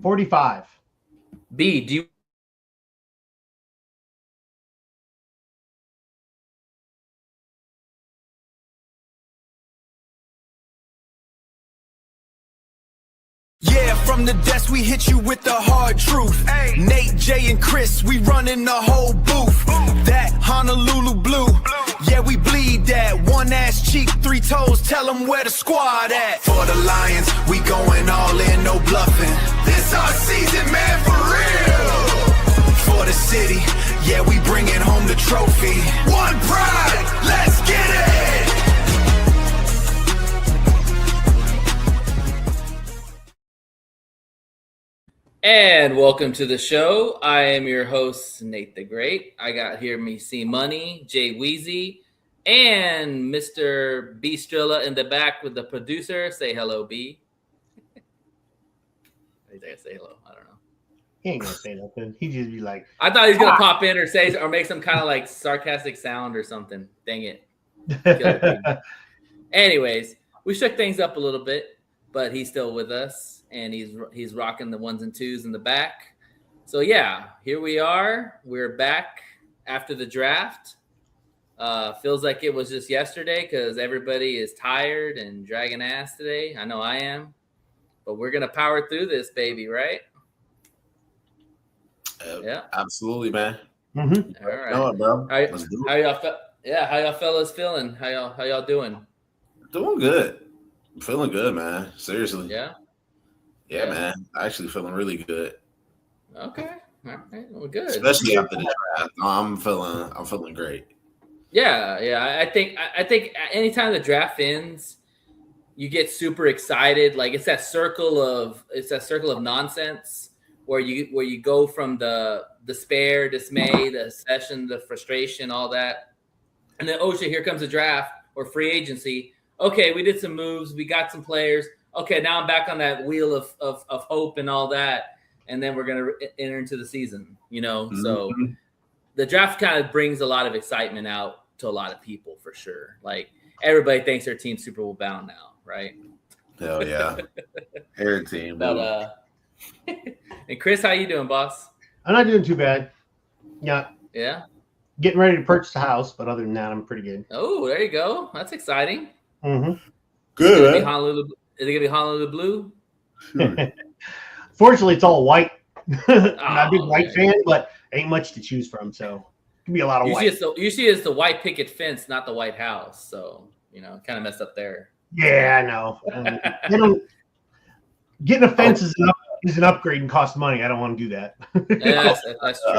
45. B, do you Yeah, from the desk we hit you with the hard truth. Ay. Nate, Jay, and Chris, we running the whole booth. That Honolulu blue, yeah, we bleed that. One ass cheek, 3 toes, tell them where the squad at. For the Lions, we going all in, no bluffing. This our season, man, for real. For the city, yeah, we bringing home the trophy. One pride, let's get it. And welcome to the show. I am your host, Nate the Great. I got here me C Money, Jay Weezy, and Mr. B Strilla in the back with the producer. Say hello, B. He's gonna say hello. I don't know. He ain't gonna say nothing. He just be like, I thought he was gonna pop in or say or make some kind of like sarcastic sound or something. Dang it. Anyways, we shook things up a little bit, but he's still with us. And he's rocking the 1s and 2s in the back. So, yeah, here we are. We're back after the draft. Feels like it was just yesterday because everybody is tired and dragging ass today. I know I am. But we're going to power through this, baby, right? Yeah. Absolutely, man. Mm-hmm. All right. No, bro. How y'all fellas feeling? How y'all doing? Doing good. I'm feeling good, man. Seriously. Yeah, man. Actually feeling really good. Okay. All right. Well, good. Especially after the draft. I'm feeling great. Yeah. I think anytime the draft ends, you get super excited. Like it's that circle of nonsense where you go from the despair, dismay, the obsession, the frustration, all that. And then, oh shit, here comes the draft or free agency. Okay, we did some moves, we got some players. Okay, now I'm back on that wheel of hope and all that, and then we're gonna enter into the season, Mm-hmm. So the draft kind of brings a lot of excitement out to a lot of people for sure. Like everybody thinks their team's Super Bowl bound now, right? Hell yeah, every team. But and Chris, how you doing, boss? I'm not doing too bad. Yeah. Getting ready to purchase a house, but other than that, I'm pretty good. Oh, there you go. That's exciting. Mm-hmm. Good. Is it gonna be Honolulu blue? Fortunately, it's all white. I'm not a big white fan, but ain't much to choose from, so it can be a lot of white. Usually it's the white picket fence, not the White House. So kind of messed up there. Yeah, I know. Getting a fence is an upgrade and costs money. I don't want to do that. Yeah, that's true.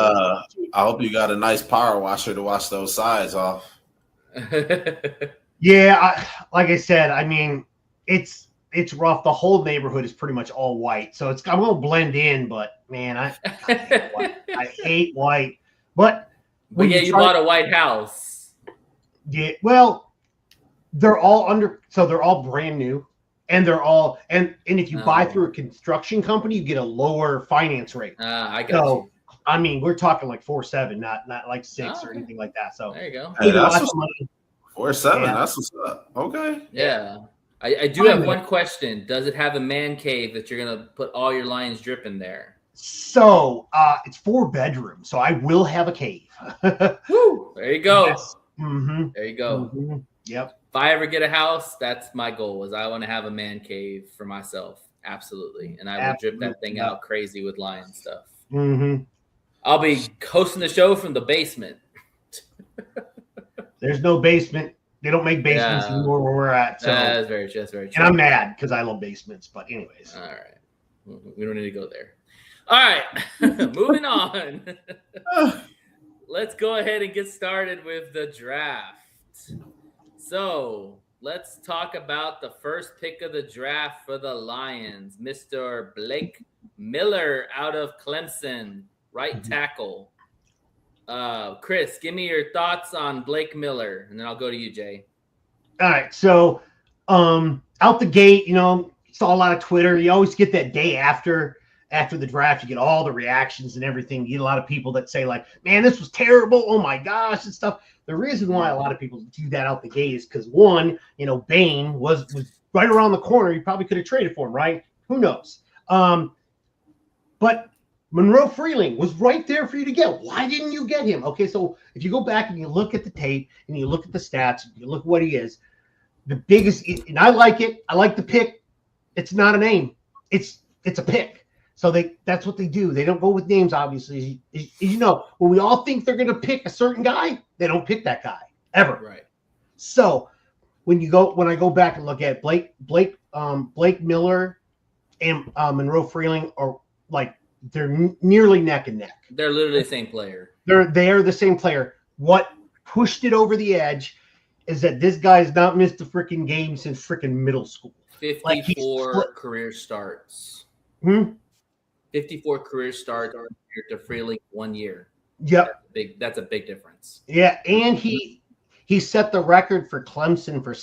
I hope you got a nice power washer to wash those sides off. Yeah, like I said, I mean, it's rough. The whole neighborhood is pretty much all white, so I'm gonna blend in. But man, I hate white. But yeah, you bought a White House. Yeah, well, they're all they're all brand new, and they're all and if you buy through a construction company, you get a lower finance rate. I got you. I mean, we're talking like 4.7, not like 6 or anything like that. So there you go. Hey, that's 4.7. Yeah. That's what's up. Okay. Yeah. I do have one question. Does it have a man cave that you're gonna put all your Lions drip in there? So it's 4 bedrooms, so I will have a cave. Woo! There you go. Yes. Mm-hmm. There you go. Mm-hmm. Yep. If I ever get a house, that's my goal. Is I want to have a man cave for myself. Absolutely, and I will drip that thing out crazy with Lion stuff. Mm-hmm. I'll be hosting the show from the basement. There's no basement. They don't make basements anymore where we're at. So that's very true. And I'm mad because I love basements. But anyways. All right. We don't need to go there. All right. Moving on. Let's go ahead and get started with the draft. So let's talk about the first pick of the draft for the Lions, Mr. Blake Miller out of Clemson, right tackle. Chris, give me your thoughts on Blake Miller, and then I'll go to you, Jay. All right. So out the gate, saw a lot of Twitter. You always get that day after the draft, you get all the reactions and everything. You get a lot of people that say like, man, this was terrible. Oh my gosh, and stuff. The reason why a lot of people do that out the gate is because one, Bain was right around the corner. You probably could have traded for him, right? Who knows? But Monroe Freeling was right there for you to get. Why didn't you get him? Okay, so if you go back and you look at the tape and you look at the stats, and you look at what he is, the biggest, and I like it. I like the pick. It's not a name. It's a pick. So that's what they do. They don't go with names, obviously. You know, when we all think they're going to pick a certain guy, they don't pick that guy ever. Right. So when I go back and look at Blake Miller and Monroe Freeling are like they're nearly neck and neck. They're literally the same player. They're the same player. What pushed it over the edge is that this guy's not missed a freaking game since freaking middle school. 54 career starts. 54 career starts to Freeling 1 year. Yep. That's a big difference. Yeah, and he set the record for Clemson for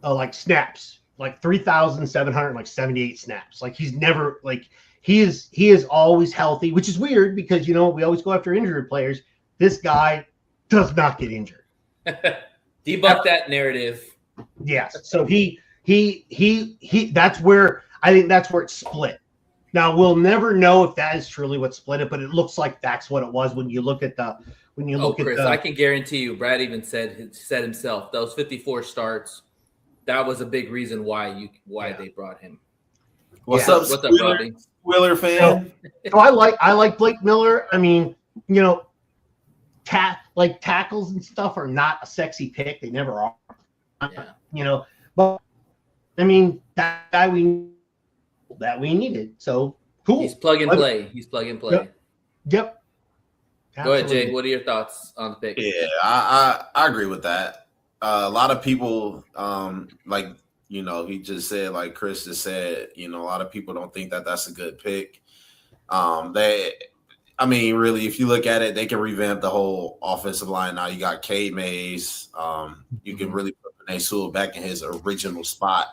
like snaps, like 3,778 snaps. Like he's never like he is always healthy, which is weird because we always go after injured players. This guy does not get injured. Debunk that narrative. Yes. So he that's where I think that's where it's split. Now we'll never know if that is truly what split it, but it looks like that's what it was when you look at Chris, I can guarantee you, Brad even said himself, those 54 starts, that was a big reason why they brought him. What's up, Bobby? Wheeler fan? So I like Blake Miller. I mean, tackles and stuff are not a sexy pick. They never are. Yeah. But I mean that guy we needed. So cool. He's plug and play. Yep. Go ahead, Jake. What are your thoughts on the pick? Yeah, I agree with that. A lot of people, he just said, like Chris just said, a lot of people don't think that that's a good pick. Really, if you look at it, they can revamp the whole offensive line. Now you got Cade Mays. You can really put Penei Sewell back in his original spot,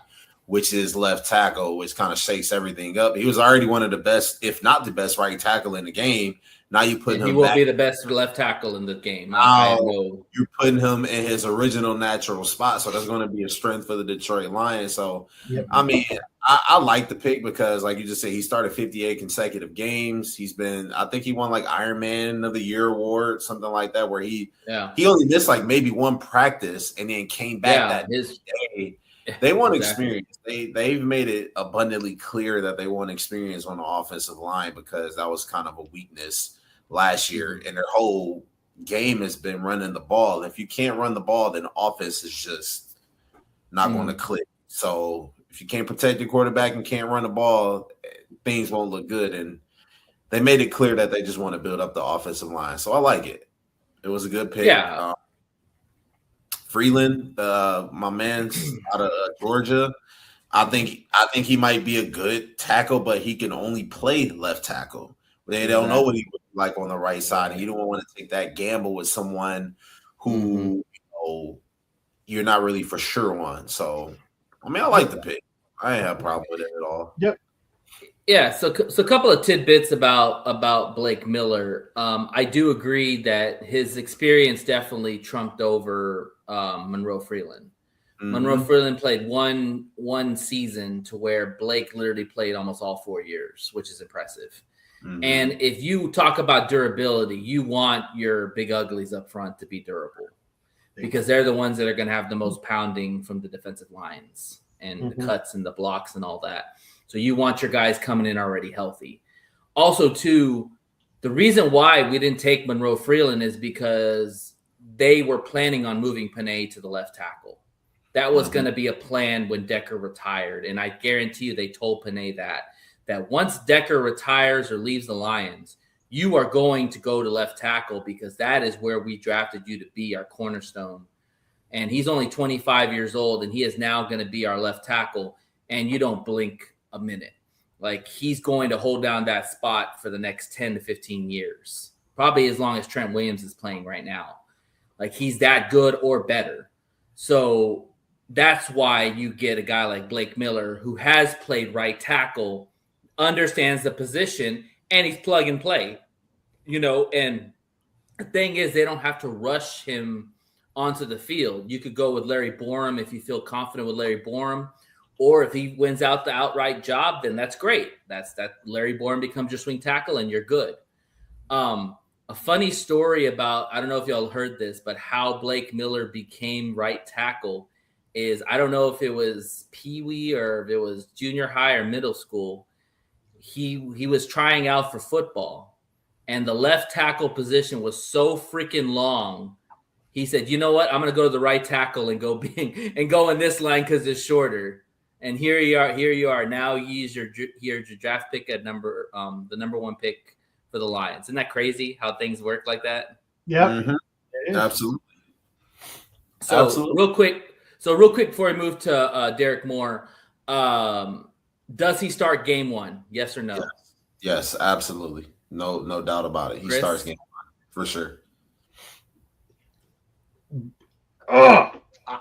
which is left tackle, which kind of shakes everything up. He was already one of the best, if not the best, right tackle in the game. Now you put him. He will be the best left tackle in the game. You're putting him in his original natural spot, so that's going to be a strength for the Detroit Lions. So, yep. I like the pick because, like you just said, he started 58 consecutive games. I think he won like Iron Man of the Year award, something like that, where he only missed like maybe one practice and then came back day. They want experience. They've made it abundantly clear that they want experience on the offensive line because that was kind of a weakness last year, and their whole game has been running the ball. If you can't run the ball, then the offense is just not going to click. So if you can't protect your quarterback and can't run the ball, things won't look good. And they made it clear that they just want to build up the offensive line. So I like it. It was a good pick. Yeah. Freeland, my man's out of Georgia. I think he might be a good tackle, but he can only play left tackle. They don't know what he would like on the right side, and you don't want to take that gamble with someone who you're not really for sure on. So, I like the pick. I ain't have a problem with it at all. Yep. Yeah. So a couple of tidbits about Blake Miller. I do agree that his experience definitely trumped over Monroe Freeland. Mm-hmm. Monroe Freeland played one season to where Blake literally played almost all 4 years, which is impressive. Mm-hmm. And if you talk about durability, you want your big uglies up front to be durable because they're the ones that are going to have the most pounding from the defensive lines and the cuts and the blocks and all that. So you want your guys coming in already healthy. Also, too, the reason why we didn't take Monroe Freeland is because they were planning on moving Penei to the left tackle. That was going to be a plan when Decker retired. And I guarantee you they told Penei that once Decker retires or leaves the Lions, you are going to go to left tackle because that is where we drafted you to be our cornerstone. And he's only 25 years old, and he is now going to be our left tackle, and you don't blink a minute. Like, he's going to hold down that spot for the next 10 to 15 years, probably as long as Trent Williams is playing right now. Like, he's that good or better. So that's why you get a guy like Blake Miller who has played right tackle, understands the position, and he's plug and play, and the thing is they don't have to rush him onto the field. You could go with Larry Borum if you feel confident with Larry Borum, Or if he wins out the outright job, then that's great. That Larry Bourne becomes your swing tackle and you're good. A funny story about, I don't know if y'all heard this, but how Blake Miller became right tackle is, I don't know if it was Pee Wee or if it was junior high or middle school. He was trying out for football, and the left tackle position was so freaking long. He said, "You know what? I'm going to go to the right tackle and go in this line because it's shorter." And here you are. Now you use your draft pick at the number 1 pick for the Lions. Isn't that crazy how things work like that? Yeah, absolutely. So absolutely. real quick before we move to Derek Moore, does he start game 1? Yes or no? Yes, absolutely. No doubt about it. He starts game 1 for sure.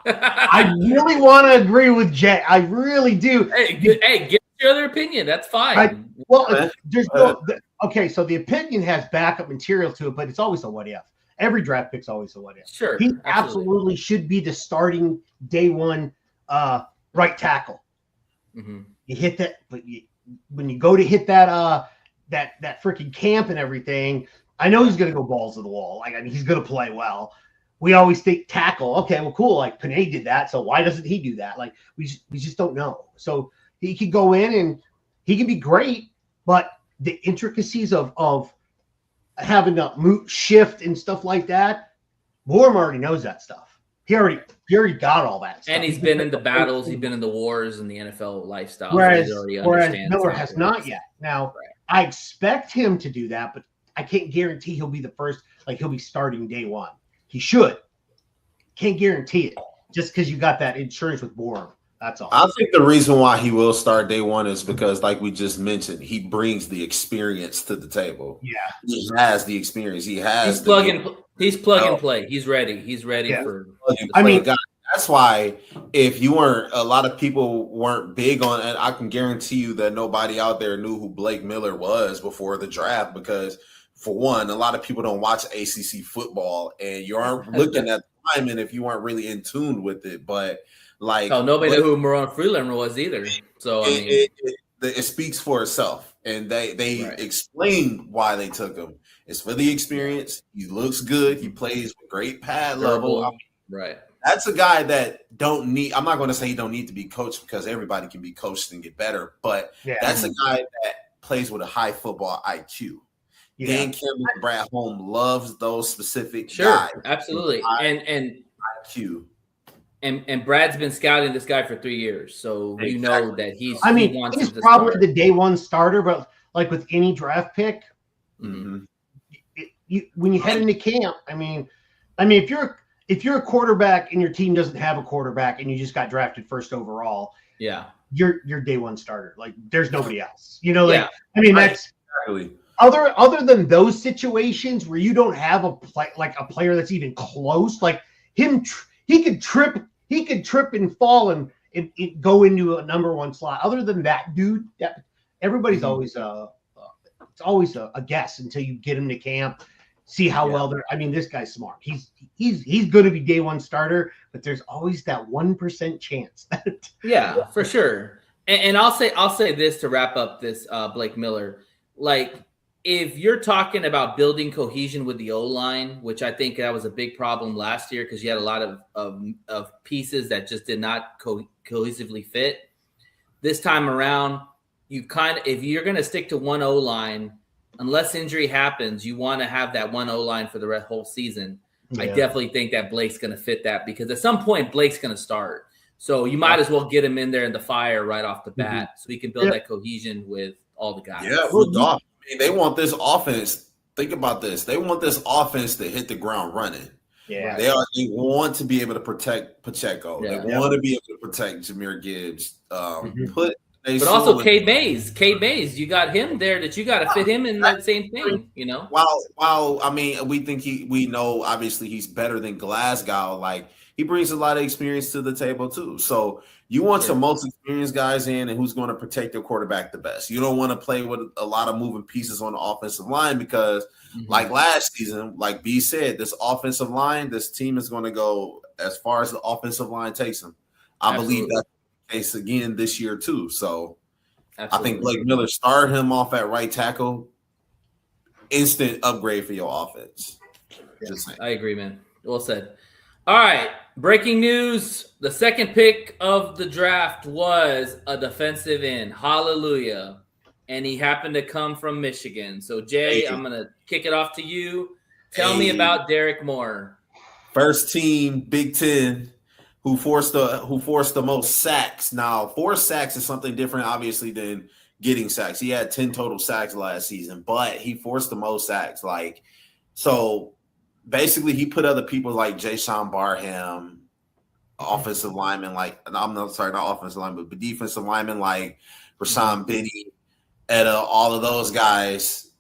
I really want to agree with Jay. I really do. Hey, give your other opinion. That's fine. There's okay. So the opinion has backup material to it, but it's always a what if. Every draft pick's always a what if. Sure, he absolutely should be the starting day 1 right tackle. Mm-hmm. You hit that, but when you go to hit that that freaking camp and everything, I know he's going to go balls to the wall. Like, I mean, he's going to play well. We always think tackle. Okay, well, cool. Like Panay did that, so why doesn't he do that? Like we just don't know. So he could go in and he can be great, but the intricacies of having to shift and stuff like that, Bourne already knows that stuff. He already got all that stuff. And he's been in the battles, he's been in the wars and the NFL lifestyle. Whereas so Miller has not yet. Now, I expect him to do that, but I can't guarantee he'll be the first. Like he'll be starting day 1. He should. Can't guarantee it just because you got that insurance with Bourne. That's all. I think the reason why he will start day 1 is because, like we just mentioned, he brings the experience to the table. Yeah, he has the experience. He has. He's plug and play. He's ready. He's ready for. I mean, that's why if you weren't, a lot of people weren't big on it. I can guarantee you that nobody out there knew who Blake Miller was before the draft because. For one, a lot of people don't watch ACC football, and you aren't looking at the linemen if you weren't really in tune with it. But nobody knew who Maron Freeland was either. So it speaks for itself, and they explain why they took him. It's for the experience. He looks good. He plays with great pad level. I mean, that's a guy that don't need. I'm not going to say he don't need to be coached because everybody can be coached and get better. But that's a guy that plays with a high football IQ. Yeah. Dan Campbell and Brad Holm loves those specific guys. Absolutely. And IQ. And Brad's been scouting this guy for 3 years, so you know that he's. I mean, he's probably the day 1 starter, but like with any draft pick, when you head into camp, I mean, if you're a quarterback and your team doesn't have a quarterback and you just got drafted first overall, you're day 1 starter. Like there's nobody else. You know, like I mean that's exactly. Other than those situations where you don't have a player that's even close, like him, he could trip and fall and go into a number 1 slot. Other than that, dude, everybody's always it's always a guess until you get him to camp, see how well they're. I mean, this guy's smart. He's going to be day 1 starter, but there's always that 1% chance. For sure. And I'll say this to wrap up this Blake Miller, like. If you're talking about building cohesion with the O-line, which I think that was a big problem last year because you had a lot of pieces that just did not cohesively fit. This time around, if you're going to stick to one O-line, unless injury happens, you want to have that one O-line for the whole season. Yeah. I definitely think that Blake's going to fit that because at some point Blake's going to start. So you might as well get him in there in the fire right off the bat so he can build that cohesion with all the guys. Yeah, well, dog. They want this offense. Think about this. They want this offense to hit the ground running. Yeah, they want to be able to protect Pacheco. Yeah. They want to be able to protect Jahmyr Gibbs. But also Cade Mays. Cade Mays, you got him there that you got to fit him in that same thing. You know. While I mean, we know obviously he's better than Glasgow. Like he brings a lot of experience to the table too. So. You want some most experienced guys in and who's going to protect your quarterback the best. You don't want to play with a lot of moving pieces on the offensive line because, like last season, like B said, this offensive line, this team is going to go as far as the offensive line takes them. I believe that's case again this year too. So Absolutely. I think Blake Miller started him off at right tackle. Instant upgrade for your offense. Just saying. I agree, man. Well said. All right. Breaking news. The second pick of the draft was a defensive end. Hallelujah. And he happened to come from Michigan. So, Jay, I'm going to kick it off to you. Tell me about Derek Moore. First team Big Ten who forced the most sacks. Now, 4 sacks is something different, obviously, than getting sacks. He had 10 total sacks last season, but he forced the most sacks. So basically he put other people like Jason Barham, offensive linemen not offensive linemen, but defensive linemen like Rashawn Benny, all of those guys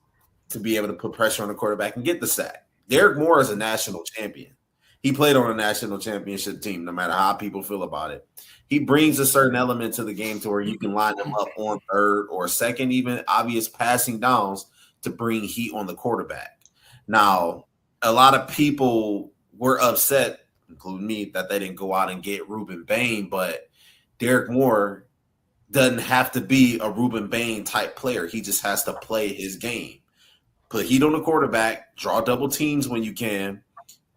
to be able to put pressure on the quarterback and get the sack. Derek Moore is a national champion. He played on a national championship team, no matter how people feel about it. He brings a certain element to the game to where you can line them up on third or second, even obvious passing downs to bring heat on the quarterback. Now, a lot of people were upset, including me, that they didn't go out and get Ruben Bain, but Derek Moore doesn't have to be a Ruben Bain type player. He just has to play his game. Put heat on the quarterback, draw double teams when you can,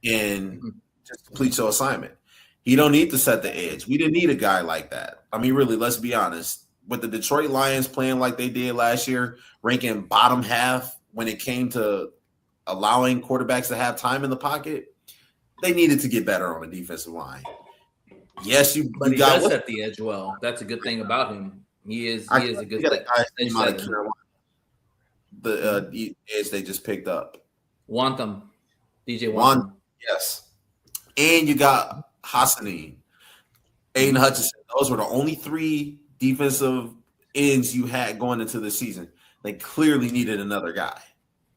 and just complete your assignment. He don't need to set the edge. We didn't need a guy like that. I mean, really, let's be honest. With the Detroit Lions playing like they did last year, ranking bottom half when it came to allowing quarterbacks to have time in the pocket, they needed to get better on the defensive line. Yes, he does set the edge well. That's a good thing about him. He is a good thing. The edge they just picked up. Wantham. DJ Wantham. Yes. And you got Hassanin, Aiden Hutchinson. Those were the only 3 defensive ends you had going into the season. They clearly needed another guy.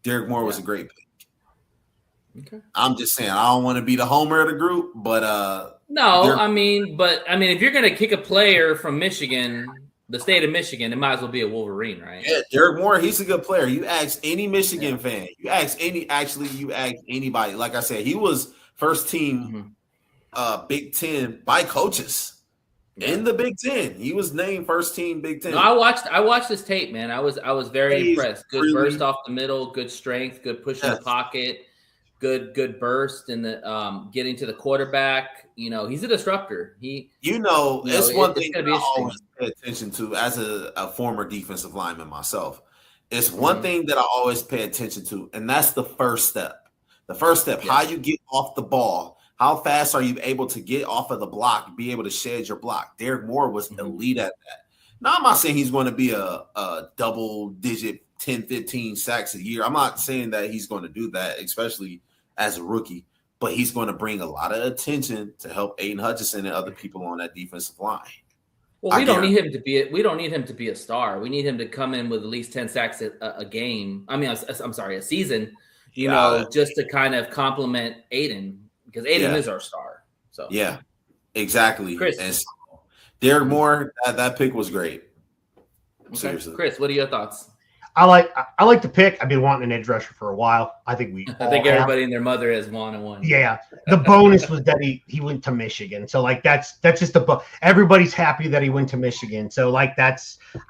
Derek Moore was a great pick. Okay. I'm just saying, I don't want to be the homer of the group, but no, I mean, if you're gonna kick a player from Michigan, the state of Michigan, it might as well be a Wolverine, right? Yeah, Derek Moore, he's a good player. You ask any Michigan fan, you ask anybody. Like I said, he was first team Big Ten by coaches in the Big Ten. He was named first team Big Ten. No, I watched this tape, man. I was very impressed. Good burst off the middle, good strength, good push in the pocket, good burst in the getting to the quarterback. You know, he's a disruptor. It's one thing that I always pay attention to as a former defensive lineman myself. It's one thing that I always pay attention to, and that's the first step. The first step, how you get off the ball. How fast are you able to get off of the block, be able to shed your block? Derek Moore was elite at that. Now, I'm not saying he's going to be a double-digit 10, 15 sacks a year. I'm not saying that he's going to do that, especially as a rookie. But he's going to bring a lot of attention to help Aiden Hutchinson and other people on that defensive line. Well, we don't need him to be a star. We need him to come in with at least 10 sacks a game. I mean, a season. Just to kind of complement Aiden, because Aiden is our star. So yeah, exactly. Chris. And so, Derek Moore, that pick was great. Okay. Seriously, Chris, what are your thoughts? I like the pick. I've been wanting an edge rusher for a while. I think everybody and their mother has wanted one. Yeah. The bonus was that he went to Michigan. So that's just everybody's happy that he went to Michigan. So I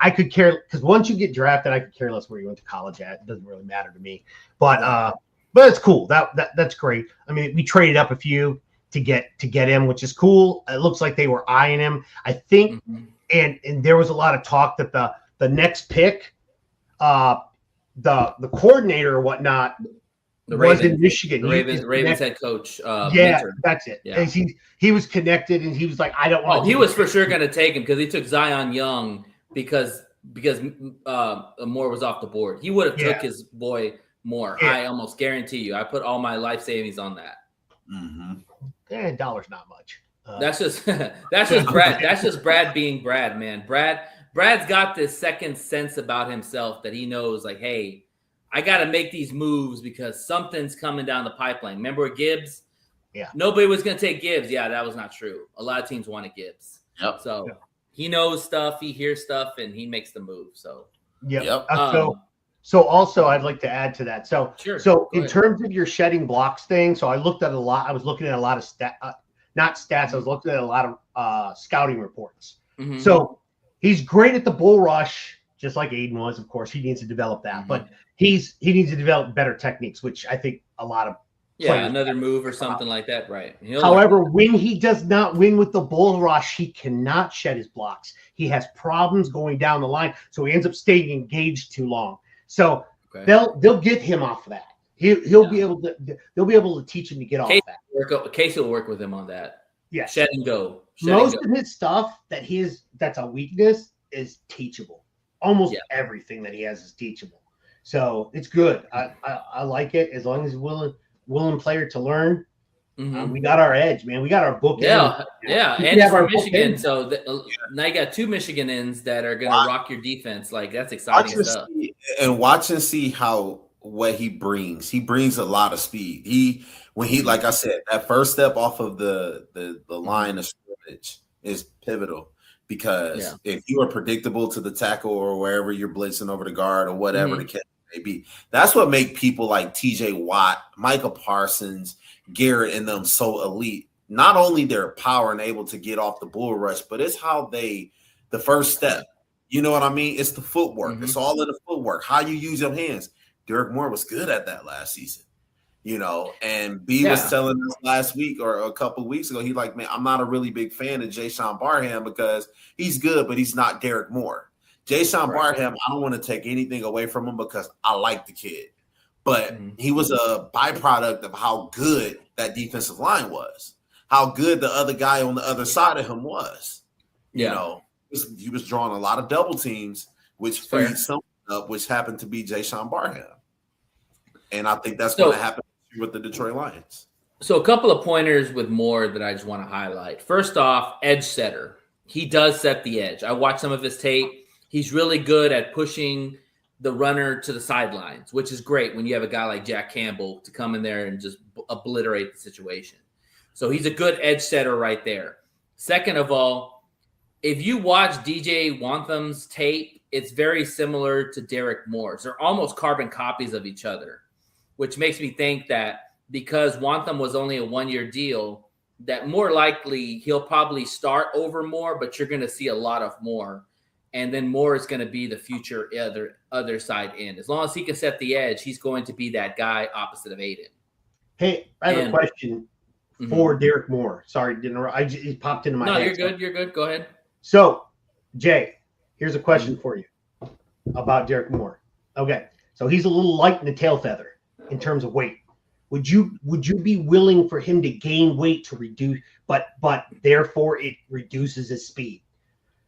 could care, because once you get drafted, I could care less where you went to college at. It doesn't really matter to me. But it's cool. That's great. I mean, we traded up a few to get him, which is cool. It looks like they were eyeing him. I think, and there was a lot of talk that the next pick, the coordinator or whatnot was in Michigan. The Ravens head coach. Mentor. That's it. Yeah. He was connected, and he was like, I don't want. He was for sure going to take him because he took Zion Young because Moore was off the board. He would have took his boy Moore. Yeah. I almost guarantee you. I put all my life savings on that. $1's not much. That's just Brad. That's just Brad being Brad, man. Brad's got this second sense about himself that he knows, like, hey, I got to make these moves because something's coming down the pipeline. Remember Gibbs? Yeah. Nobody was going to take Gibbs. Yeah, that was not true. A lot of teams wanted Gibbs. Yep. So he knows stuff, he hears stuff, and he makes the move. So yep. So also I'd like to add to that. So in terms of your shedding blocks thing, so I looked at a lot. I was looking at a lot of not stats. I was looking at a lot of scouting reports Mm-hmm. So he's great at the bull rush, just like Aiden was. Of course, he needs to develop that, but he needs to develop better techniques, which I think a lot of players another move or something like that, right? However, when he does not win with the bull rush, he cannot shed his blocks. He has problems going down the line, so he ends up staying engaged too long. So they'll get him off of that. He'll be able to. They'll be able to teach him to get off that. Casey will work with him on that. Yeah, shed and go. Most of his stuff that's a weakness is teachable. Almost everything that he has is teachable. So it's good. I like it as long as he's willing player to learn. We got our edge, man. We got our book. Yeah. And he's from Michigan, so now you got 2 Michigan ends that are going to rock your defense. Like, that's exciting stuff. Watch and see what he brings. He brings a lot of speed. When he, like I said, that first step off of the line of scrimmage is pivotal, because if you are predictable to the tackle or wherever you're blitzing over the guard or whatever the case may be, that's what make people like TJ Watt, Micah Parsons, Garrett and them so elite. Not only their power and able to get off the bull rush, but it's how the first step. You know what I mean? It's the footwork. It's all in the footwork. How you use your hands. Derek Moore was good at that last season. And B was telling us last week or a couple of weeks ago, he's like, man, I'm not a really big fan of Jason Barham because he's good, but he's not Derek Moore. Jason Barham, I don't want to take anything away from him because I like the kid. But he was a byproduct of how good that defensive line was, how good the other guy on the other side of him was. He was drawing a lot of double teams, which freed someone up, which happened to be Jason Barham. And I think that's going to happen with the Detroit Lions. So a couple of pointers with Moore that I just want to highlight. First off, edge setter. He does set the edge. I watched some of his tape. He's really good at pushing the runner to the sidelines, which is great when you have a guy like Jack Campbell to come in there and just obliterate the situation. So he's a good edge setter right there. Second of all, if you watch DJ Wantham's tape, it's very similar to Derek Moore's. They're almost carbon copies of each other, which makes me think that because Wantham was only a 1-year deal, that more likely he'll probably start over Moore, but you're going to see a lot of Moore. And then Moore is going to be the future other side in. As long as he can set the edge, he's going to be that guy opposite of Aiden. Hey, I have a question for Derek Moore. Sorry, it popped into my head. No, you're good. You're good. Go ahead. So, Jay, here's a question for you about Derek Moore. Okay, so he's a little light in the tail feather in terms of weight. Would you be willing for him to gain weight to reduce, but therefore it reduces his speed?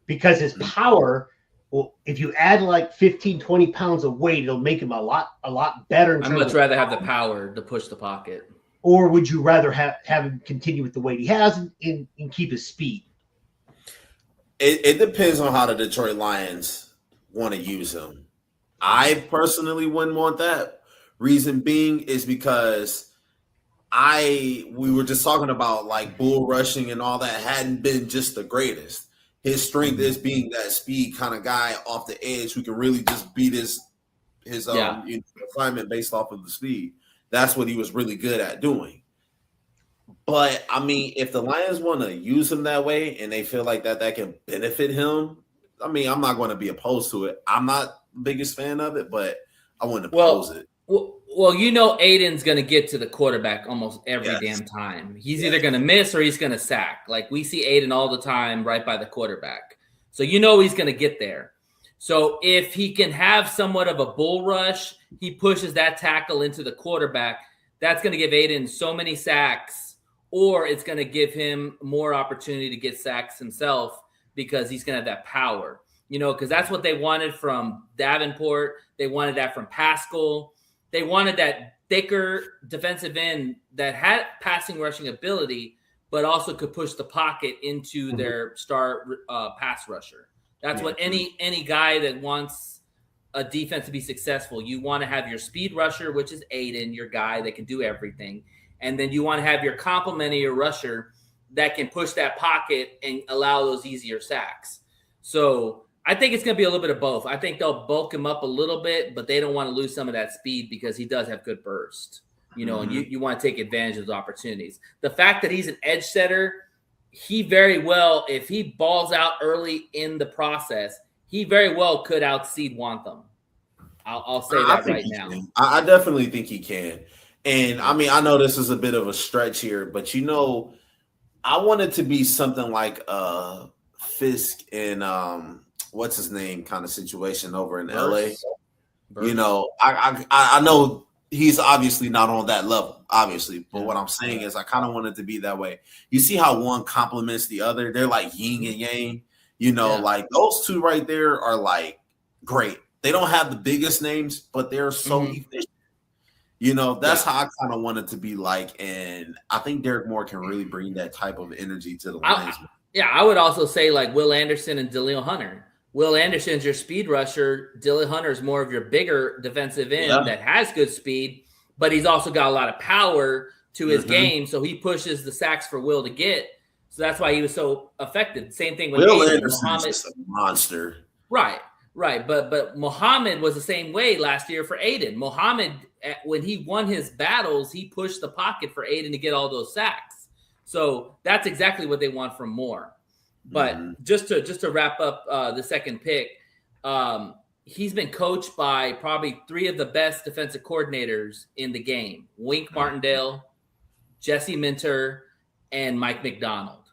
Because his power, well, if you add like 15, 20 pounds of weight, it'll make him a lot better. I'd much rather have the power to push the pocket. Or would you rather have him continue with the weight he has and keep his speed? It depends on how the Detroit Lions want to use him. I personally wouldn't want that. Reason being is because we were just talking about like bull rushing and all that hadn't been just the greatest. His strength is being that speed kind of guy off the edge who can really just beat his assignment based off of the speed. That's what he was really good at doing. But I mean, if the Lions want to use him that way and they feel like that can benefit him, I mean, I'm not going to be opposed to it. I'm not the biggest fan of it, but I wouldn't oppose it. Well, Aiden's going to get to the quarterback almost every damn time. He's either going to miss or he's going to sack. Like we see Aiden all the time right by the quarterback. So he's going to get there. So if he can have somewhat of a bull rush, he pushes that tackle into the quarterback. That's going to give Aiden so many sacks, or it's going to give him more opportunity to get sacks himself because he's going to have that power. Because that's what they wanted from Davenport. They wanted that from Pascal. They wanted that thicker defensive end that had passing rushing ability, but also could push the pocket into their star pass rusher. That's what any guy that wants a defense to be successful, you want to have your speed rusher, which is Aiden, your guy that can do everything. And then you want to have your complementary rusher that can push that pocket and allow those easier sacks. So I think it's going to be a little bit of both. I think they'll bulk him up a little bit, but they don't want to lose some of that speed because he does have good burst, and you want to take advantage of those opportunities. The fact that he's an edge setter, he very well, if he balls out early in the process, he very well could outseed Wantham. I'll say that right now. I definitely think he can. And I mean, I know this is a bit of a stretch here, but I want it to be something like Fisk and what's his name kind of situation over in LA. I know he's obviously not on that level, obviously, but what I'm saying is I kind of want it to be that way. You see how one complements the other? They're like yin and yang, like those two right there are like great. They don't have the biggest names, but they're so efficient. That's how I kind of want it to be like. And I think Derek Moore can really bring that type of energy to the Lions. I would also say like Will Anderson and Danielle Hunter. Will Anderson's your speed rusher. Danielle Hunter is more of your bigger defensive end that has good speed, but he's also got a lot of power to his game. So he pushes the sacks for Will to get. So that's why he was so effective. Same thing with Will Anderson is just a monster. Right. But Muhammad was the same way last year for Aiden. Muhammad, when he won his battles, he pushed the pocket for Aiden to get all those sacks. So that's exactly what they want from Moore. But just to wrap up the second pick, he's been coached by probably three of the best defensive coordinators in the game: Wink Martindale, Jesse Minter, and Mike McDonald.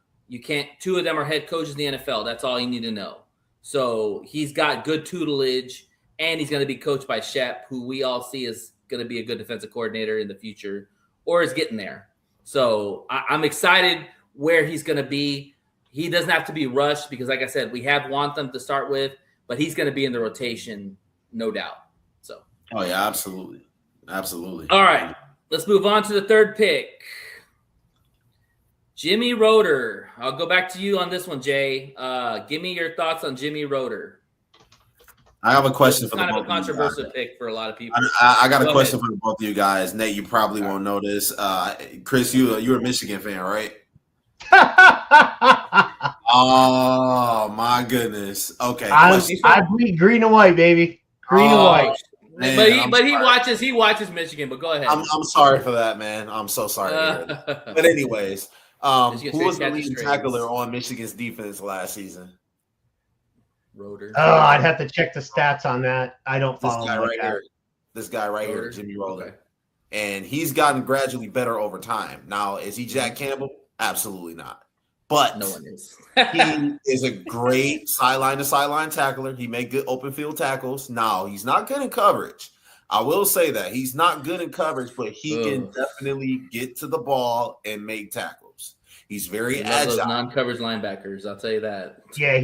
Two of them are head coaches in the NFL. That's all you need to know. So he's got good tutelage, and he's going to be coached by Shep, who we all see is going to be a good defensive coordinator in the future, or is getting there. So I'm excited where he's going to be. He doesn't have to be rushed because, like I said, we have Wantham to start with, but he's going to be in the rotation, no doubt. So. Oh, yeah, absolutely. Absolutely. All right, let's move on to the third pick. Jimmy Roeder. I'll go back to you on this one, Jay. Give me your thoughts on Jimmy Roeder. I have a question for the both of you. Kind of a controversial pick for a lot of people. I got a question for both of you guys. Nate, you probably won't know this. Chris, you're a Michigan fan, right? Oh my goodness. Okay. I bleed green and white, baby. Green and white. Man, but he watches Michigan. But go ahead. I'm sorry for that, man. I'm so sorry. But anyways, who was the leading tackler on Michigan's defense last season? Roeder. Oh, I'd have to check the stats on that. I don't follow This guy right here, Jimmy Roeder. Okay. And he's gotten gradually better over time. Now, is he Jack Campbell? Absolutely not. But no one is. He is a great sideline-to-sideline tackler. He makes good open field tackles. Now, he's not good in coverage. I will say that. He's not good in coverage, but he can definitely get to the ball and make tackles. He's very agile. Those non-coverage linebackers, I'll tell you that. Yeah,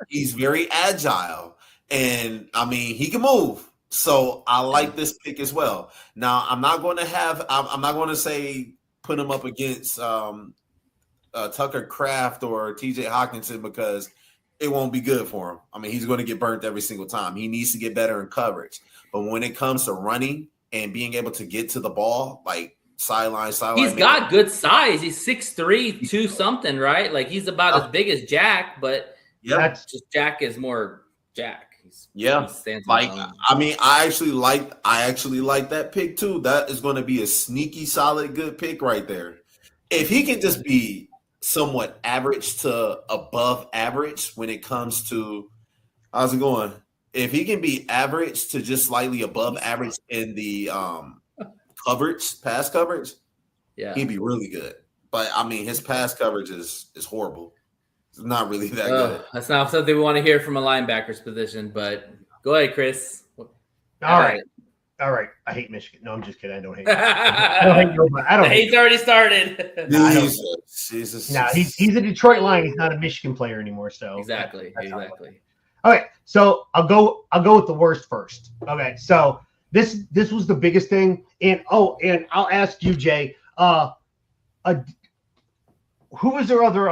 he's very agile. And, I mean, he can move. So, I like this pick as well. Now, I'm not going to say put him up against Tucker Kraft or TJ Hawkinson because it won't be good for him. I mean, he's going to get burnt every single time. He needs to get better in coverage. But when it comes to running and being able to get to the ball, like sideline. He's got good size. He's 6'3", 2 something, right? Like he's about as big as Jack, but just Jack is more Jack. He like I mean, I actually like that pick too. That is going to be a sneaky, solid, good pick right there. If he can just be somewhat average to above average when it comes to how's it going? If he can be average to just slightly above average in the pass coverage, he'd be really good. But I mean, his pass coverage is horrible. It's not really that good. That's not something we want to hear from a linebacker's position, but go ahead, Chris. All right. I hate Michigan. No, I'm just kidding. I don't hate nobody. I don't hate Hate's already started. Jesus. No, he's a Detroit Lion. He's not a Michigan player anymore. So exactly. Okay, so I'll go with the worst first. Okay, so this was the biggest thing, and I'll ask you, Jay. Who was their other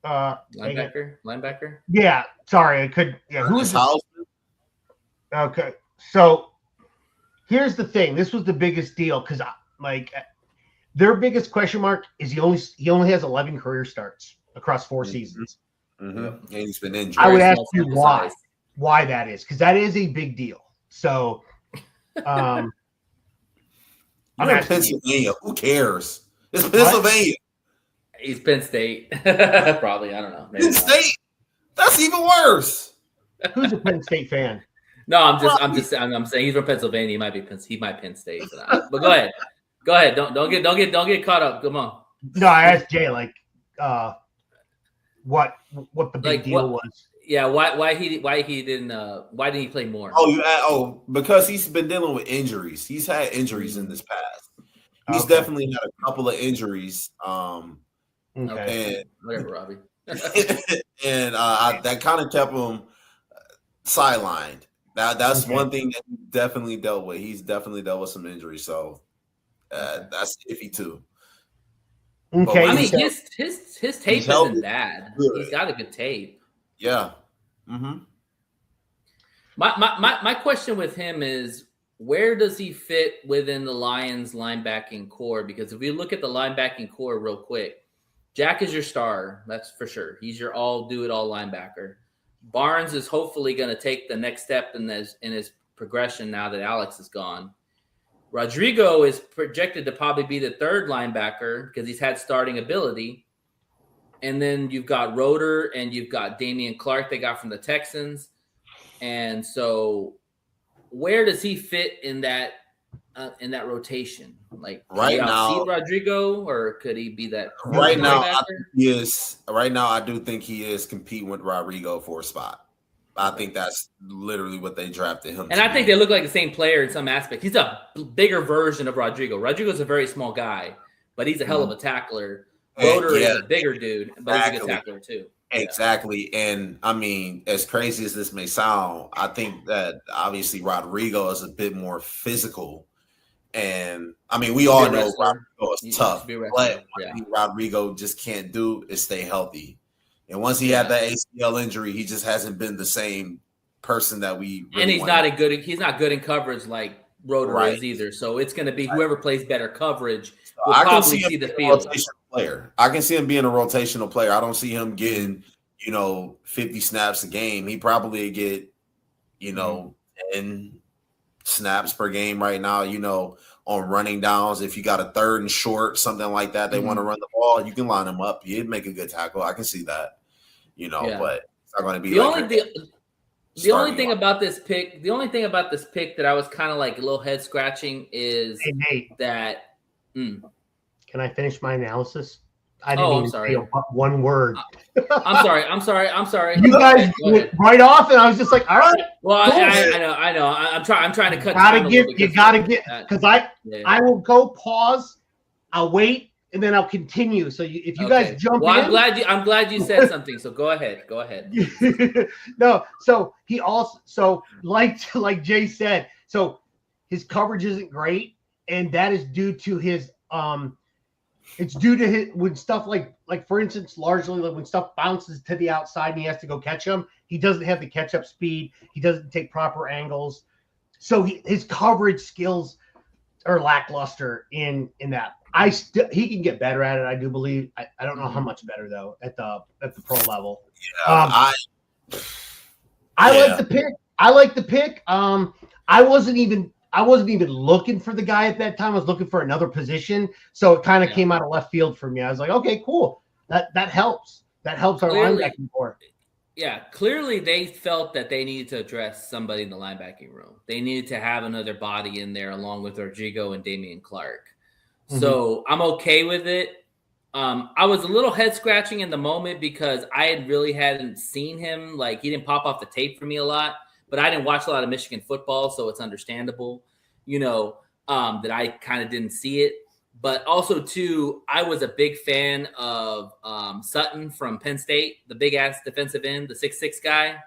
linebacker? Yeah, sorry, I could. Yeah, who was House? Okay, so here's the thing. This was the biggest deal because their biggest question mark is he only has 11 career starts across 4 seasons. Mm-hmm. And he's been injured. I would ask you why that is, because that is a big deal. So, I'm in Pennsylvania. Who cares? It's Pennsylvania. He's Penn State. Probably. I don't know. Maybe Penn State? That's even worse. Who's a Penn State fan? No, I'm saying he's from Pennsylvania. He might Penn State. But go ahead. Go ahead. Don't get caught up. Come on. No, I asked Jay what the big deal was. Yeah, why didn't he play more? Because he's been dealing with injuries. He's had injuries in this past. He's definitely had a couple of injuries. Okay. Whatever, Robbie. and that kind of kept him sidelined. That's one thing that he definitely dealt with. He's definitely dealt with some injuries, so that's iffy too. Okay. I mean, his tape isn't bad. Good. He's got a good tape. Yeah. Mm-hmm. My question with him is, where does he fit within the Lions linebacking core? Because if we look at the linebacking core real quick, Jack is your star. That's for sure. He's your do-it-all linebacker. Barnes is hopefully going to take the next step in his progression now that Alex is gone. Rodrigo is projected to probably be the third linebacker because he's had starting ability. And then you've got Roeder and you've got Damian Clark they got from the Texans. And so where does he fit in that rotation? Like right now, Rodrigo, or could he be that right now? I do think he is competing with Rodrigo for a spot. I think that's literally what they drafted him. And I think they look like the same player in some aspect. He's a bigger version of Rodrigo. Rodrigo's a very small guy, but he's a hell of a tackler. Roeder is a bigger dude, but he's a good tackler too. Exactly. And I mean, as crazy as this may sound, I think that obviously Rodrigo is a bit more physical. And I mean, we all know Rodrigo is tough, but one thing Rodrigo just can't do is stay healthy. And once he had that ACL injury, he just hasn't been the same person that we really and he's not good in coverage like Roeder is either. So it's going to be whoever plays better coverage will probably see the field. I can see him being a rotational player. I don't see him getting, 50 snaps a game. He probably get, 10 snaps per game right now, on running downs. If you got a third and short, something like that, they want to run the ball, you can line him up. He'd make a good tackle. I can see that, but it's not going to be the only thing about this pick that I was kind of like a little head scratching is that. Can I finish my analysis? I didn't even say one word. I'm sorry. You guys went right off, and I was just like, all right. Well, I know. I'm trying to cut. You gotta get because I will go pause. I'll wait, and then I'll continue. So if you guys jump in, I'm glad you said something. So go ahead. No, so he also like Jay said. So his coverage isn't great, and that is due to his It's due to his when stuff like for instance, largely like when stuff bounces to the outside and he has to go catch them, he doesn't have the catch up speed. He doesn't take proper angles, so his coverage skills are lackluster in that. He can get better at it. I do believe. I don't know how much better though at the pro level. Yeah, I like the pick. I wasn't even looking for the guy at that time. I was looking for another position. So it kind of came out of left field for me. I was like, okay, cool. That helps. That helps our linebacking core. Yeah, clearly they felt that they needed to address somebody in the linebacking room. They needed to have another body in there along with Rodrigo and Damian Clark. Mm-hmm. So I'm okay with it. I was a little head scratching in the moment because I hadn't seen him. Like, he didn't pop off the tape for me a lot. But I didn't watch a lot of Michigan football, so it's understandable, that I kind of didn't see it. But also, too, I was a big fan of Sutton from Penn State, the big-ass defensive end, the 6'6" guy.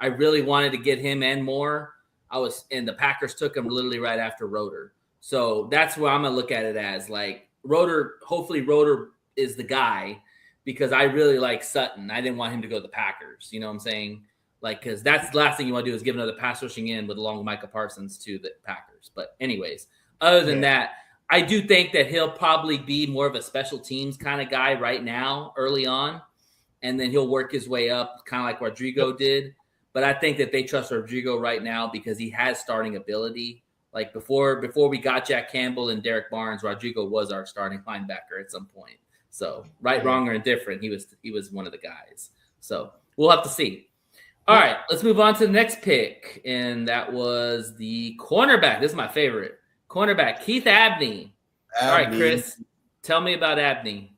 I really wanted to get him and more. And the Packers took him literally right after Roeder. So that's where I'm going to look at it as. Like, hopefully Roeder is the guy because I really like Sutton. I didn't want him to go to the Packers. You know what I'm saying? Because that's the last thing you want to do is give another pass rushing end along with Micah Parsons to the Packers. But anyways, other than that, I do think that he'll probably be more of a special teams kind of guy right now, early on. And then he'll work his way up kind of like Rodrigo did. But I think that they trust Rodrigo right now because he has starting ability Like before we got Jack Campbell and Derek Barnes, Rodrigo was our starting linebacker at some point. So right, wrong, or indifferent, he was one of the guys. So we'll have to see. All right, let's move on to the next pick, and that was the cornerback. This is my favorite cornerback, Keith Abney. All right, Chris, tell me about Abney.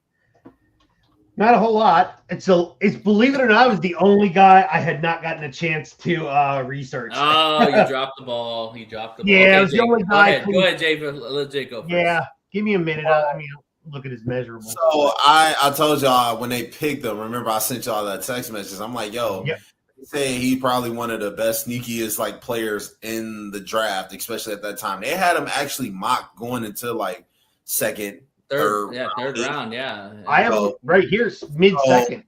Not a whole lot. It's believe it or not, I was the only guy I had not gotten a chance to research. Oh, you dropped the ball. You dropped the ball. Yeah, okay, I was Jake, the only guy. Go ahead, Jay. Let Jay go first. Yeah, give me a minute. I mean, look at his measurable. So I told y'all when they picked him, remember I sent y'all that text message. I'm like, yo, say he probably one of the best, sneakiest like players in the draft, especially at that time. They had him actually mocked going into like second, third round. Yeah. I have him right here, mid-second.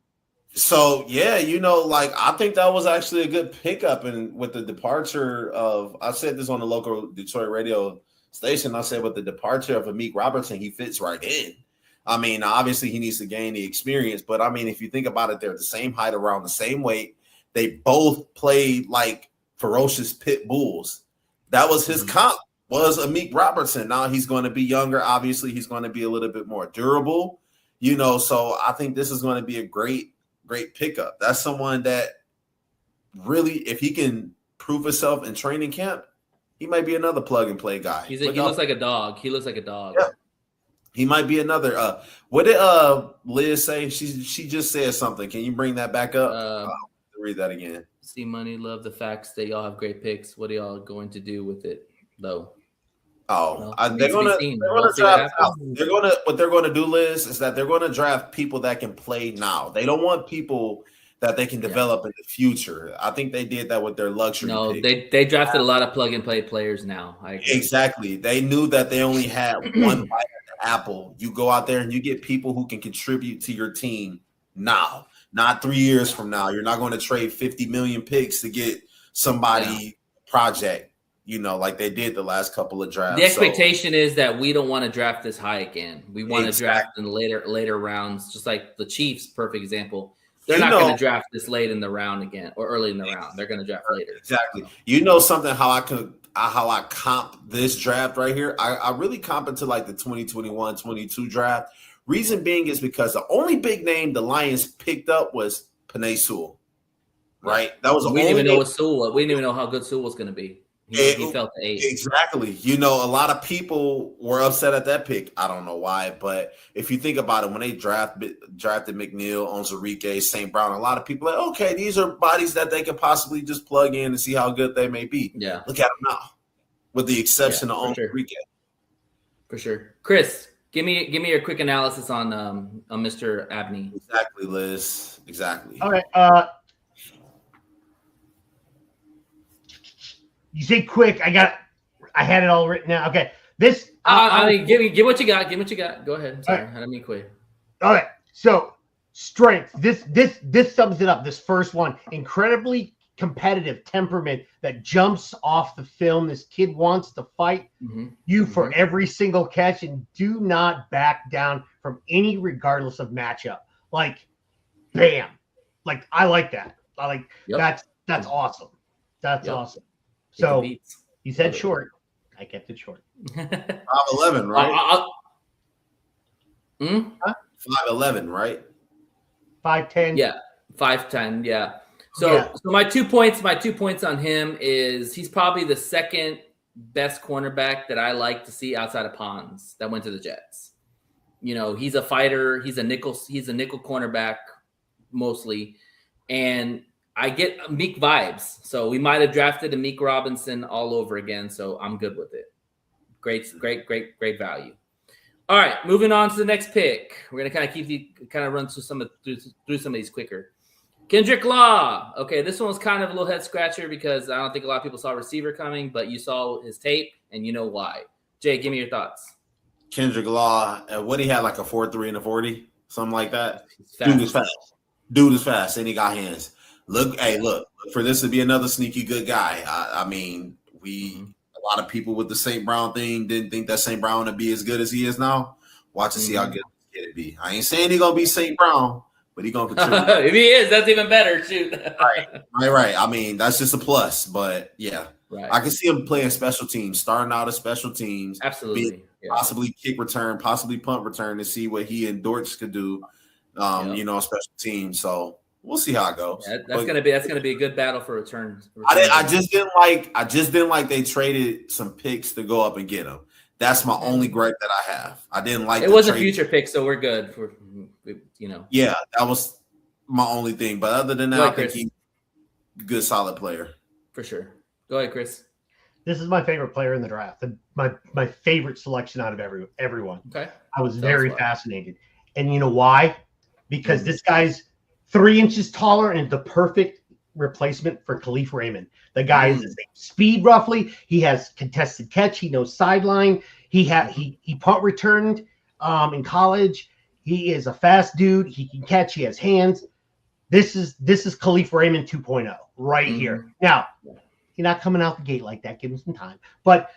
So yeah, like I think that was actually a good pickup. And with the departure of, I said this on the local Detroit radio station, I said with the departure of Amik Robertson, he fits right in. I mean, obviously he needs to gain the experience, but I mean, if you think about it, they're the same height, around the same weight. They both played like ferocious pit bulls. That was his comp, was Amik Robertson. Now he's going to be younger. Obviously, he's going to be a little bit more durable, so I think this is going to be a great pickup. That's someone that really, if he can prove himself in training camp, he might be another plug and play guy. He looks like a dog. He looks like a dog. Yeah. He might be another. What did Liz say? She just said something. Can you bring that back up? Read that again. See money, love the facts that y'all have great picks. What are y'all going to do with it, though? They're gonna draft. What they're gonna do, Liz, is that they're gonna draft people that can play now. They don't want people that they can develop in the future. I think they did that with their luxury. No, pick. they drafted a lot of plug and play players now. Exactly. They knew that they only had one bite at the apple. You go out there and you get people who can contribute to your team now, not 3 years from now. You're not going to trade 50 million picks to get somebody project, like they did the last couple of drafts. The expectation is that we don't want to draft this high again. We want to draft in the later rounds, just like the Chiefs, perfect example. They're not going to draft this late in the round again or early in the round. They're going to draft later. Exactly. Something how I comp this draft right here. I really comp it to like the 2021-22 draft. Reason being is because the only big name the Lions picked up was Penei Sewell. Right? That was the we didn't even know what Sewell. We didn't even know how good Sewell was going to be. He felt the 8. Exactly. A lot of people were upset at that pick. I don't know why, but if you think about it, when they drafted McNeil, Onwuzurike, St. Brown, a lot of people are like, okay, these are bodies that they could possibly just plug in and see how good they may be. Yeah. Look at them now, with the exception of Onwuzurike. For sure. Chris, give me your quick analysis on Mr. Abney. Exactly, Liz. Exactly. All right. You say quick. I had it all written down. Okay. This. Give what you got. Give what you got. Go ahead. Sorry, I didn't mean quick. All right. So strength. This sums it up. This first one, incredibly competitive temperament that jumps off the film. This kid wants to fight you for every single catch and do not back down from any, regardless of matchup. Like, bam. Like, I like that. I like that's awesome. That's awesome. So you said short. I kept it short. 5'11", right? 5'11", right? 5'10". Yeah, 5'10". Yeah. So my 2 points on him is he's probably the second best cornerback that I like to see outside of Pons that went to the Jets. He's a fighter. He's a nickel cornerback mostly, and I get Meek vibes. So we might have drafted a Meek Robinson all over again. So I'm good with it. Great value. All right, moving on to the next pick. We're gonna kind of run through some of these quicker. Kendrick Law. Okay, this one was kind of a little head scratcher because I don't think a lot of people saw receiver coming, but you saw his tape and you know why. Jay, give me your thoughts. Kendrick Law, what he had, like a 4.3 and a 40, something like that. Dude is fast, and he got hands. Look, for this to be another sneaky good guy. I mean, a lot of people with the St. Brown thing didn't think that St. Brown would be as good as he is now. Watch and see how good this kid be. I ain't saying he's gonna be St. Brown, but he's gonna contribute. If he is, that's even better. Shoot. Right. I mean, that's just a plus. But yeah, Right. I can see him playing special teams, starting out as special teams. Absolutely. Possibly kick return, possibly punt return to see what he and Dortch could do, special teams. So we'll see how it goes. Yeah, that's gonna be a good battle for returns. I just didn't like they traded some picks to go up and get him. That's my only gripe that I have. I didn't like it was a future pick, so we're good. Yeah, that was my only thing. But other than that, I think he's a good, solid player. For sure. Go ahead, Chris. This is my favorite player in the draft. My favorite selection out of everyone. Okay. I was very fascinated. And you know why? Because this guy's 3 inches taller and the perfect replacement for Khalif Raymond. The guy is the same speed roughly. He has contested catch. He knows sideline. He punt returned in college. He is a fast dude. He can catch. He has hands. This is Khalif Raymond 2.0 right here. Now, he's not coming out the gate like that. Give him some time. But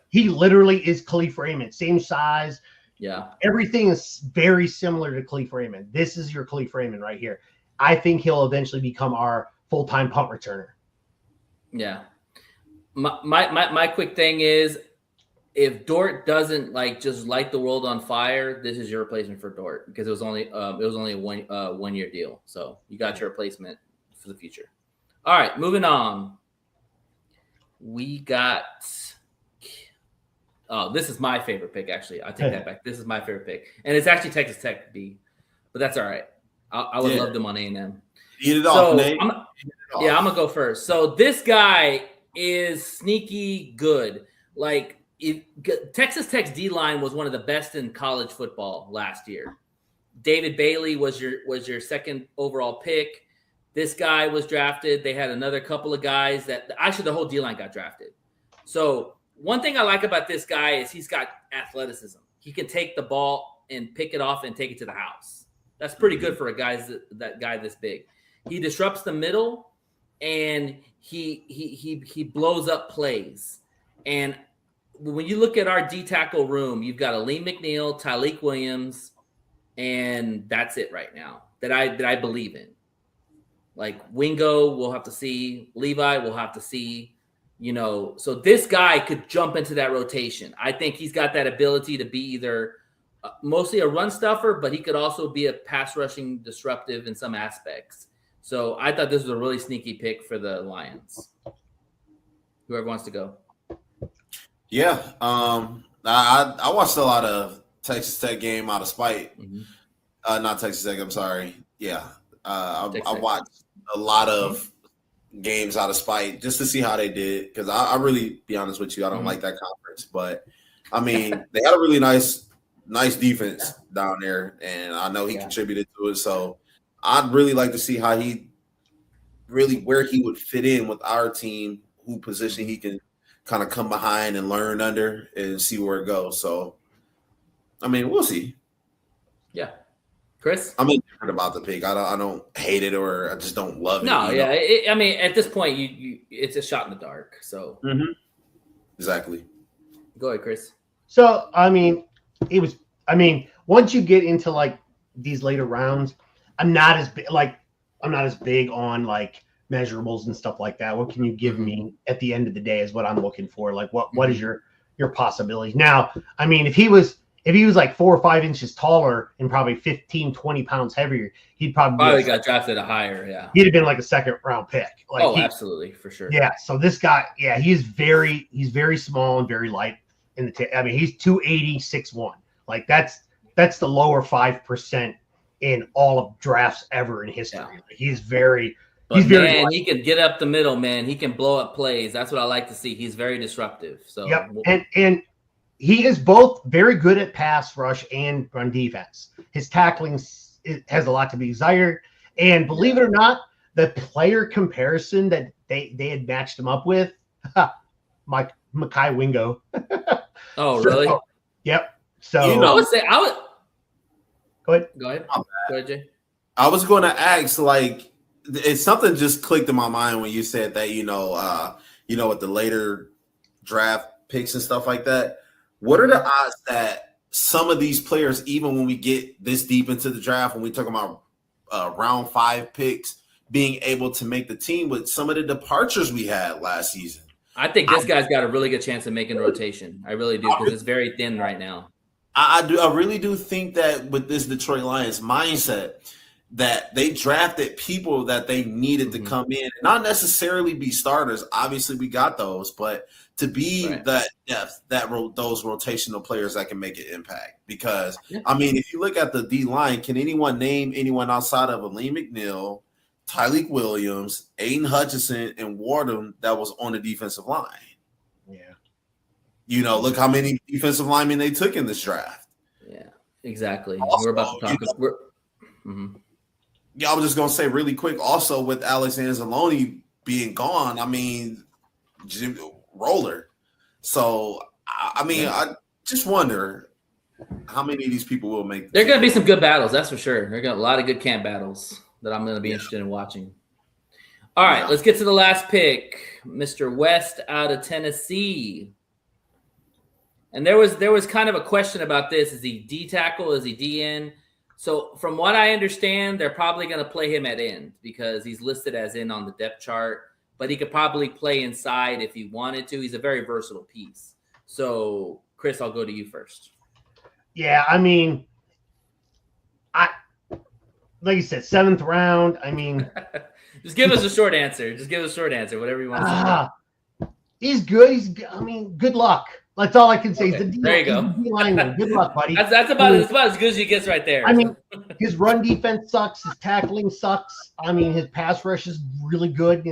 he literally is Khalif Raymond. Same size. Yeah. Everything is very similar to Khalif Raymond. This is your Khalif Raymond right here. I think he'll eventually become our full-time punt returner. Yeah. My quick thing is, if Dort doesn't just light the world on fire, this is your replacement for Dort, because it was only a 1 year deal. So you got your replacement for the future. All right, moving on. We got. Oh, this is my favorite pick. Actually, I take that back. This is my favorite pick, and it's actually Texas Tech B, but that's all right. I would love them on A&M. Eat it off, Nate. I'm gonna go first. So this guy is sneaky good. Texas Tech's D line was one of the best in college football last year. David Bailey was your second overall pick. This guy was drafted. They had another couple of guys that actually the whole D line got drafted. So one thing I like about this guy is he's got athleticism. He can take the ball and pick it off and take it to the house. That's pretty good for a guy this big. He disrupts the middle, and he blows up plays. And when you look at our D tackle room, you've got Aleem McNeil, Tyleek Williams, and that's it right now that I believe in. Wingo, we'll have to see. Levi, we'll have to see. So this guy could jump into that rotation. I think he's got that ability to be either mostly a run stuffer, but he could also be a pass rushing disruptive in some aspects. So I thought this was a really sneaky pick for the Lions. Whoever wants to go. Yeah. I watched a lot of Texas Tech game out of spite. Mm-hmm. Not Texas Tech, I'm sorry. Yeah. I watched a lot of games out of spite just to see how they did, because I really, be honest with you, I don't like that conference. But, I mean, they had a really nice defense down there, and I know he contributed to it. So I'd really like to see how where he would fit in with our team, who position he can kind of come behind and learn under and see where it goes. So, I mean, we'll see. Yeah. Chris? I'm indifferent about the pick. I don't hate it, or I just don't love it. No, yeah. I mean, at this point, you it's a shot in the dark. So Exactly. Go ahead, Chris. So, I mean, once you get into these later rounds, I'm not as big on measurables and stuff like that. What can you give me at the end of the day is what I'm looking for. What is your possibilities? Now, I mean, if he was 4 or 5 inches taller and probably 15, 20 pounds heavier, he'd probably got drafted higher. Yeah. He'd have been a second round pick. Absolutely. For sure. Yeah. So this guy, he's very small and very light in the I mean, he's 280, 6'1". That's the lower 5% in all of drafts ever in history. Yeah. He can get up the middle, man. He can blow up plays. That's what I like to see. He's very disruptive. So and he is both very good at pass rush and run defense. His tackling has a lot to be desired. And believe it or not, the player comparison that they had matched him up with, Mekhi Wingo. Oh, really? Yep. So I would say Go ahead. Go ahead, Jay. I was going to ask, it's something just clicked in my mind when you said that, with the later draft picks and stuff like that. What are the odds that some of these players, even when we get this deep into the draft, when we talk about round 5 picks, being able to make the team with some of the departures we had last season? I think this guy's got a really good chance of making rotation. I really do, because it's very thin right now. I really do think that with this Detroit Lions mindset, that they drafted people that they needed to come in, and not necessarily be starters. Obviously, we got those, but to be that depth, those rotational players that can make an impact. Because I mean, if you look at the D line, can anyone name anyone outside of Aleem McNeil, Tyleek Williams, Aiden Hutchinson, and Wardham that was on the defensive line? Yeah. You know, look how many defensive linemen they took in this draft. Yeah, exactly. Also, we're about to talk. Yeah, I was just gonna say really quick. Also, with Alex Anzalone being gone, I mean, Jim Roller. So, I mean, I just wonder how many of these people will make. There are going to be some good battles, that's for sure. There are a lot of good camp battles that I'm going to be interested in watching. All right, let's get to the last pick, Mr. West out of Tennessee. And there was kind of a question about this: is he D tackle? Is he DN? So from what I understand, they're probably going to play him at end because he's listed as in on the depth chart, but he could probably play inside if he wanted to. He's a very versatile piece. So, Chris, I'll go to you first. Yeah, I mean, like you said, 7th round. I mean, just give us a short answer. Whatever you want to say. He's good. I mean, good luck. That's all I can say. Okay. There you go. Good luck, buddy. That's about as good as you get right there. I mean, his run defense sucks. His tackling sucks. I mean, his pass rush is really good.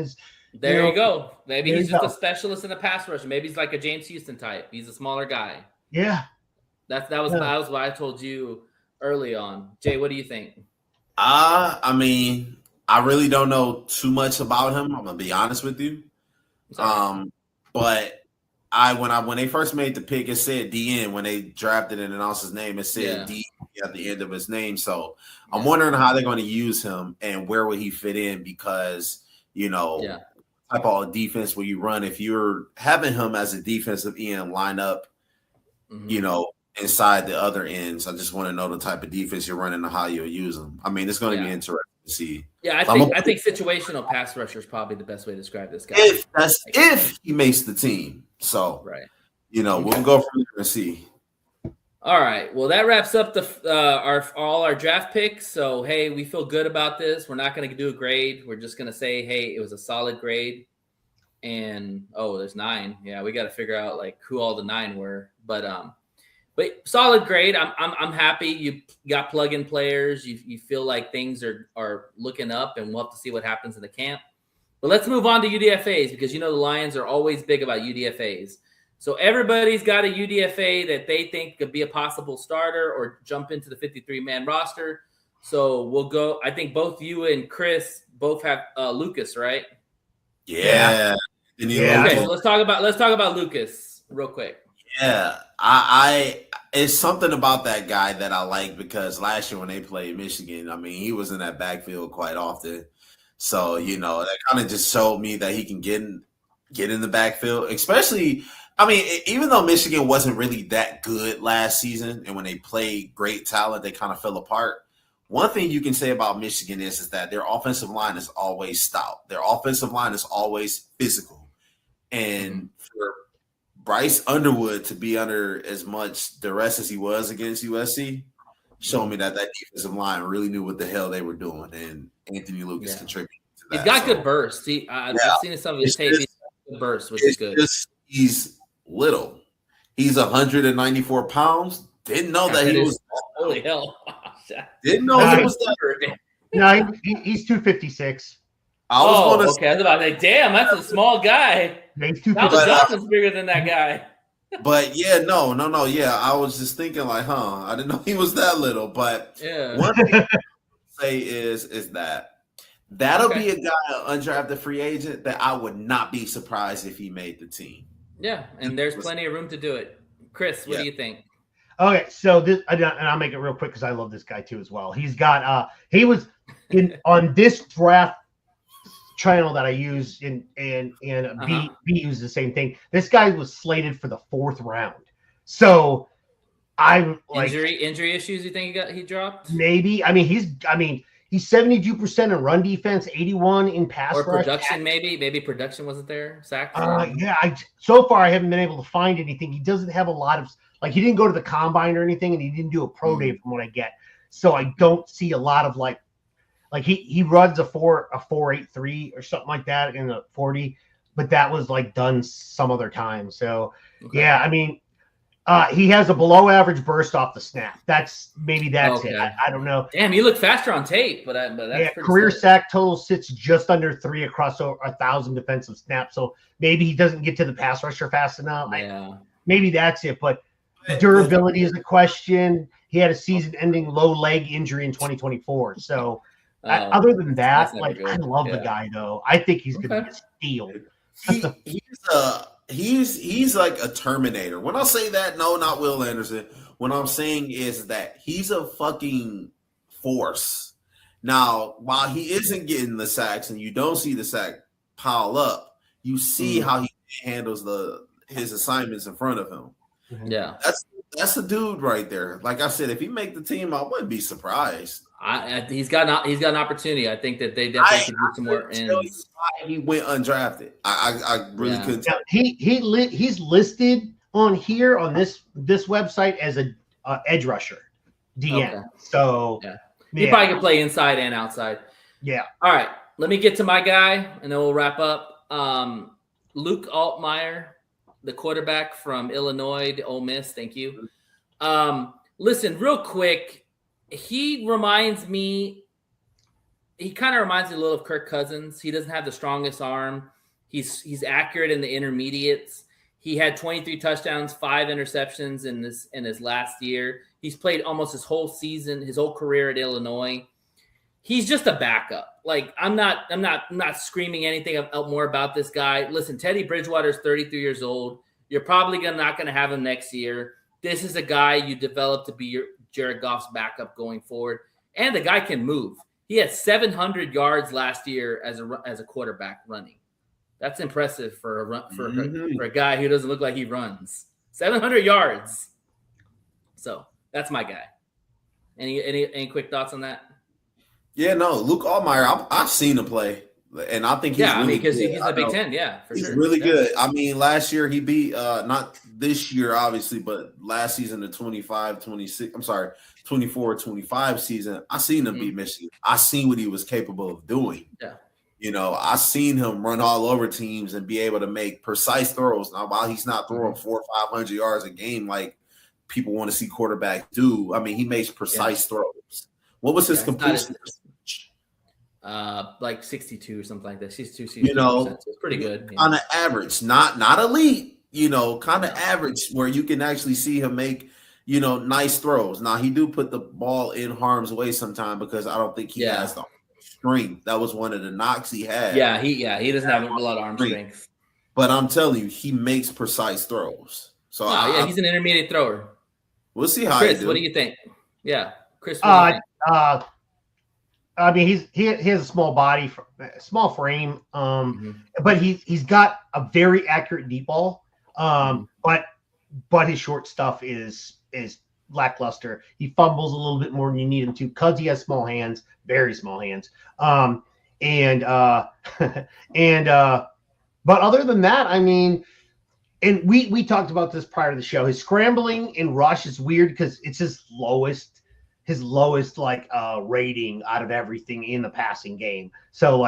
There you go. Maybe he's just a specialist in the pass rush. Maybe he's like a James Houston type. He's a smaller guy. Yeah. That was what I told you early on. Jay, what do you think? I mean, I really don't know too much about him. I'm gonna be honest with you. But when they first made the pick, it said DN. When they drafted and announced his name, it said D at the end of his name. So I'm wondering how they're going to use him and where would he fit in, because type of defense will you run if you're having him as a defensive end line up, inside the other ends. I just want to know the type of defense you're running and how you'll use them. I mean, it's going to be interesting to see. Yeah, I think situational pass rusher is probably the best way to describe this guy. If he makes the team. So, we'll go from there and see. All right. Well, that wraps up all our draft picks. So, hey, we feel good about this. We're not going to do a grade. We're just going to say, hey, it was a solid grade. And there's 9. Yeah, we got to figure out like who all the 9 were. But solid grade. I'm happy. You got plug-in players. You feel like things are looking up, and we'll have to see what happens in the camp. But let's move on to UDFAs, because the Lions are always big about UDFAs. So everybody's got a UDFA that they think could be a possible starter or jump into the 53-man roster. So we'll go. I think both you and Chris both have Lucas, right? Yeah. Okay, so let's talk about Lucas real quick. Yeah, I it's something about that guy that I like, because last year when they played Michigan, I mean, he was in that backfield quite often. So, that kind of just showed me that he can get in the backfield, especially, I mean, even though Michigan wasn't really that good last season, and when they played great talent, they kind of fell apart. One thing you can say about Michigan is that their offensive line is always stout. Their offensive line is always physical. And for Bryce Underwood to be under as much duress as he was against USC showed me that defensive line really knew what the hell they were doing, and Anthony Lucas contributed to that. He's got good bursts. I've seen some of his tape. He's got good bursts, which is good. He's little. He's 194 pounds. Didn't know that he was. Holy hell. Didn't know he was that. No, he's 256. I was about to say, damn, that's a small guy. He's 256. Johnson's bigger than that guy. But no. Yeah, I was just thinking like, I didn't know he was that little. But one thing I say is that'll be a guy, an undrafted free agent, that I would not be surprised if he made the team. Yeah, and there's plenty of room to do it. Chris, what do you think? Okay, so this, and I'll make it real quick because I love this guy too as well. He's got he was on this draft channel that I use B uses the same thing. This guy was slated for the 4th round. So I'm like injury issues. You think he dropped? Maybe. I mean, he's He's 72% in run defense, 81 in pass or rush. production. Maybe production wasn't there. Sacks. So far I haven't been able to find anything. He doesn't have a lot of he didn't go to the combine or anything, and he didn't do a pro day from what I get. So I don't see a lot of like he runs a 4.83 or something like that in the 40, but that was done some other time. So yeah, I mean, he has a below average burst off the snap. That's it. I don't know. Damn, you look faster on tape, but that's career slow. sack total sits just under 3 across 1,000 defensive snaps. So maybe he doesn't get to the pass rusher fast enough. Yeah. Maybe that's it, but durability is a question. He had a season-ending low leg injury in 2024. So other than that, I love the guy though. I think he's going to be a steal. He's like a Terminator. When I say that, no, not Will Anderson. What I'm saying is that he's a fucking force. Now, while he isn't getting the sacks and you don't see the sack pile up, you see how he handles his assignments in front of him. Yeah, that's a dude right there. Like I said, if he make the team, I wouldn't be surprised. He's got an opportunity. I think that they definitely could do some more. He went undrafted. I really couldn't tell. He's listed on here on this website as a edge rusher, DN. Okay. So he probably can play inside and outside. Yeah. All right, let me get to my guy, and then we'll wrap up. Luke Altmaier, the quarterback from Illinois to Ole Miss. Thank you. Listen, real quick. He kind of reminds me a little of Kirk Cousins. He doesn't have the strongest arm. He's accurate in the intermediates. He had 23 touchdowns, 5 interceptions in his last year. He's played almost his whole season, his whole career at Illinois. He's just a backup. I'm not screaming anything more about this guy. Listen, Teddy Bridgewater is 33 years old. You're probably not going to have him next year. This is a guy you develop to be Jared Goff's backup going forward, and the guy can move. He had 700 yards last year as a quarterback running. That's impressive for a guy who doesn't look like he runs. 700 yards. So that's my guy. Any quick thoughts on that? Yeah, no, Luke Altmaier. I've seen him play, and I think he's really because good. he's the Big Ten. Yeah, he's really good. I mean, last year he beat not this year obviously, but last season the 24-25 season. I seen him beat Michigan. I seen what he was capable of doing. Yeah. I seen him run all over teams and be able to make precise throws. Now, while he's not throwing 400 or 500 yards a game like people want to see quarterbacks do, I mean, he makes precise throws. What was his completion? 62 or something like that. 62, it's pretty good. On an average, not elite, kind of average where you can actually see him make, nice throws. Now he do put the ball in harm's way sometime because I don't think he has the strength. That was one of the knocks he had. Yeah, he doesn't have a lot of arm strength. But I'm telling you, he makes precise throws. So he's an intermediate thrower. We'll see how Chris, he do. What do you think? Yeah, Chris. What do you think? I mean, he has a small body, small frame, but he's got a very accurate deep ball. But his short stuff is lackluster. He fumbles a little bit more than you need him to because he has small hands, very small hands. But other than that, I mean, and we talked about this prior to the show. His scrambling and rush is weird because it's his lowest rating out of everything in the passing game. So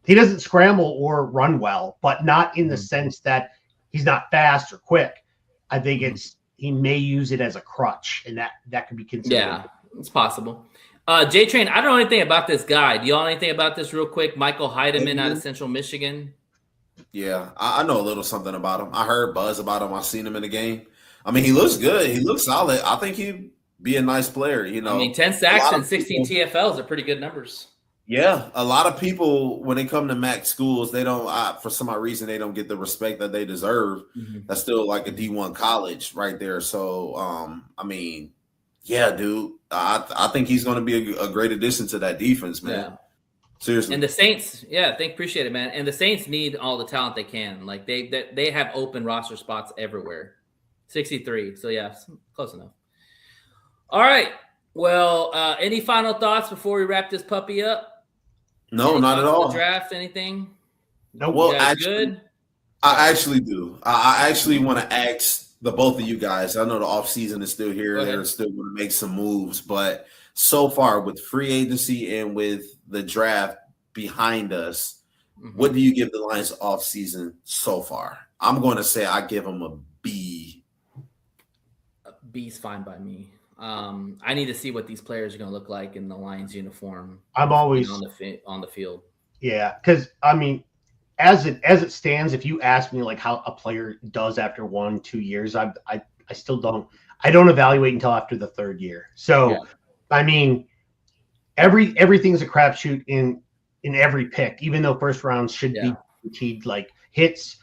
he doesn't scramble or run well, but not in the sense that he's not fast or quick. I think he may use it as a crutch, and that could be considered. Yeah, it's possible. J-Train, I don't know anything about this guy. Do y'all know anything about this real quick? Michael Heidemann out of Central Michigan. Yeah, I know a little something about him. I heard buzz about him. I've seen him in the game. I mean, he looks good. He looks solid. I think he'd be a nice player, I mean, 10 sacks and 16 TFLs are pretty good numbers. Yeah, a lot of people, when they come to MAC schools, they don't, for some odd reason, they don't get the respect that they deserve. That's still like a D1 college right there. So, I mean, yeah, dude, I think he's going to be a great addition to that defense, man. Yeah. Seriously. And the Saints, appreciate it, man. And the Saints need all the talent they can. They have open roster spots everywhere. 63. So, yeah, close enough. All right. Well, any final thoughts before we wrap this puppy up? No, Any not at thoughts on all. the draft, anything? Nope. Well, Good. I actually do. I actually want to ask the both of you guys. I know the offseason is still here. They're still going to make some moves. But so far with free agency and with the draft behind us, what do you give the Lions offseason so far? I'm going to say I give them a B. B's fine by me. I need to see what these players are going to look like in the Lions uniform. I'm always on the field. Yeah, because I mean, as it stands, if you ask me like how a player does after 1-2 years, I still don't. I don't evaluate until after the third year. So, I mean, everything's a crapshoot in every pick, even though first rounds should be guaranteed like hits.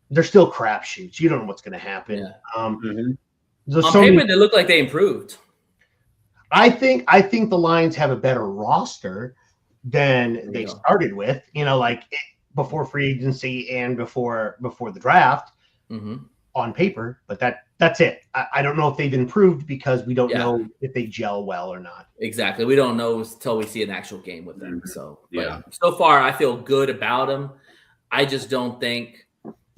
They're still crapshoots. You don't know what's going to happen. Yeah. On paper, they look like they improved. I think the Lions have a better roster than they started with. Before free agency and before the draft on paper, but that's it. I don't know if they've improved because we don't know if they gel well or not. Exactly. We don't know until we see an actual game with them. So, so far I feel good about them. I just don't think,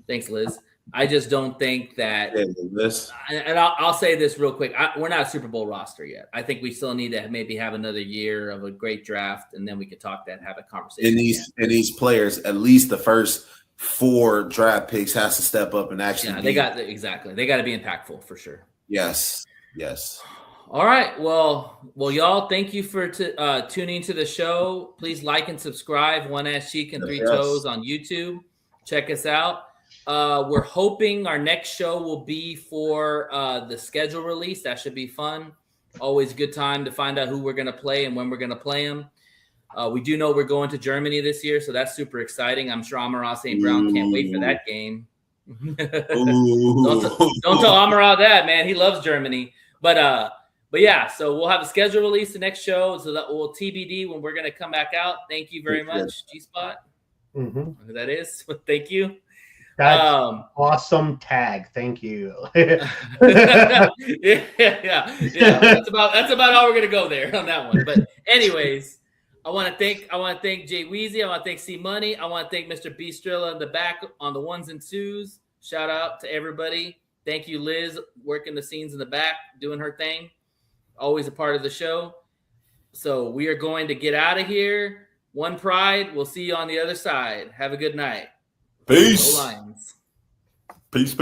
thanks Liz. I just don't think that, and I'll say this real quick. We're not a Super Bowl roster yet. I think we still need to maybe have another year of a great draft, and then we could have a conversation. And these players, at least the first 4 draft picks has to step up and actually. Yeah, they got to be impactful for sure. Yes. All right. Well, y'all, thank you for tuning to the show. Please like and subscribe. One Ass Cheek and 3 Toes on YouTube. Check us out. We're hoping our next show will be for the schedule release. That should be fun. Always a good time to find out who we're going to play and when we're going to play them. We do know we're going to Germany this year, so that's super exciting. I'm sure Amon-Ra St. Brown can't wait for that game. Don't tell Amon-Ra that, man. He loves Germany. But yeah, so we'll have a schedule release the next show, so that will TBD when we're going to come back out. Thank you very much, G-Spot. Who that is. Thank you. That's awesome tag. Thank you. yeah. That's about all we're gonna go there on that one. But anyways, I want to thank Jay Weezy. I want to thank C Money. I want to thank Mr. B Strilla in the back on the 1s and 2s. Shout out to everybody. Thank you, Liz, working the scenes in the back, doing her thing. Always a part of the show. So we are going to get out of here. One Pride. We'll see you on the other side. Have a good night. Peace. Go Lions. Peace.